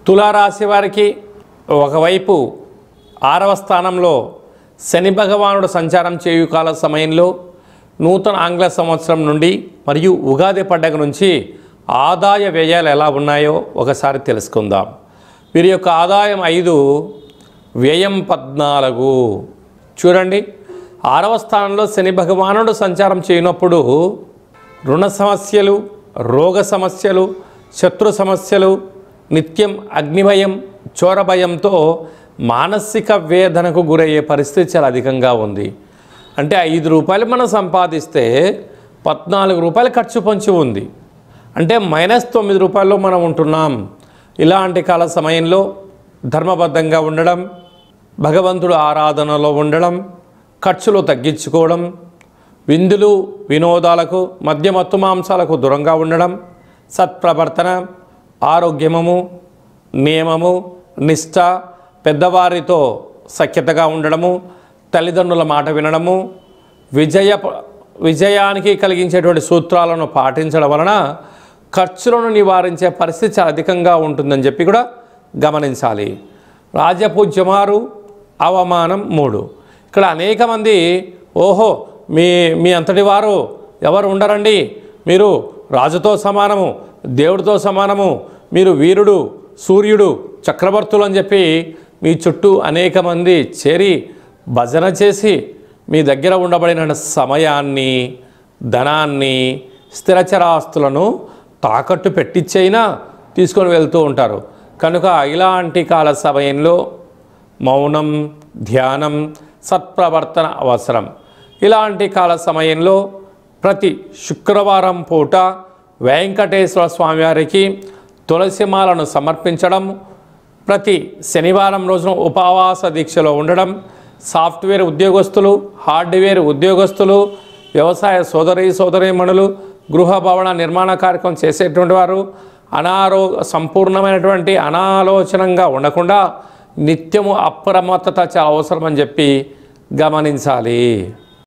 తులారాశి వారికి ఒకవైపు 6వ స్థానంలో శని భగవానుడు సంచారం చేయు కాల సమయంలో నూతన ఆంగ్ల సంవత్సరం నుండి మరియు ఉగాది పండగ నుంచి ఆదాయ వ్యయాలు ఎలా ఉన్నాయో ఒకసారి తెలుసుకుందాం. వీరి యొక్క ఆదాయం 5, వ్యయం 14. చూడండి, 6వ స్థానంలో శని భగవానుడు సంచారం చేయనప్పుడు రుణ సమస్యలు, రోగ సమస్యలు, శత్రు సమస్యలు, నిత్యం అగ్నిభయం, చోరభయంతో మానసిక వేదనకు గురయ్యే పరిస్థితి చాలా అధికంగా ఉంది. అంటే 5 రూపాయలు మనం సంపాదిస్తే 14 రూపాయలు ఖర్చు పొంచి ఉంది. అంటే -9 రూపాయల్లో మనం ఉంటున్నాం. ఇలాంటి కాల సమయంలో ధర్మబద్ధంగా ఉండడం, భగవంతుడు ఆరాధనలో ఉండడం, ఖర్చులు తగ్గించుకోవడం, విందులు వినోదాలకు, మద్యమత్తు మాంసాలకు దూరంగా ఉండడం, సత్ప్రవర్తన, ఆరోగ్యము, నియమము, నిష్ఠ, పెద్దవారితో సఖ్యతగా ఉండడము, తల్లిదండ్రుల మాట వినడము, విజయానికి కలిగించేటువంటి సూత్రాలను పాటించడం వలన ఖర్చులను నివారించే పరిస్థితి చాలా అధికంగా ఉంటుందని చెప్పి కూడా గమనించాలి. రాజపూజ్యం 6, అవమానం 3. ఇక్కడ అనేక మంది ఓహో మీ అంతటి వారు ఎవరు ఉండరండి, మీరు రాజుతో సమానము, దేవుడితో సమానము, మీరు వీరుడు, సూర్యుడు, చక్రవర్తులు అని చెప్పి మీ చుట్టూ అనేక మంది చేరి భజన చేసి మీ దగ్గర ఉండబడిన సమయాన్ని, ధనాన్ని, స్థిరచరాస్తులను తాకట్టు పెట్టించైనా తీసుకొని వెళ్తూ ఉంటారు. కనుక ఇలాంటి కాల సమయంలో మౌనం, ధ్యానం, సత్ప్రవర్తన అవసరం. ఇలాంటి కాల సమయంలో ప్రతి శుక్రవారం పూట వెంకటేశ్వర స్వామివారికి తులసిమాలను సమర్పించడం, ప్రతి శనివారం రోజున ఉపవాస దీక్షలో ఉండడం, సాఫ్ట్వేర్ ఉద్యోగస్తులు, హార్డ్వేర్ ఉద్యోగస్తులు, వ్యవసాయ సోదరీమణులు, గృహ భవన నిర్మాణ కార్యక్రమం చేసేటువంటి వారు సంపూర్ణమైనటువంటి అనాలోచనంగా ఉండకుండా నిత్యము అప్రమత్తత చాలా అవసరమని చెప్పి గమనించాలి.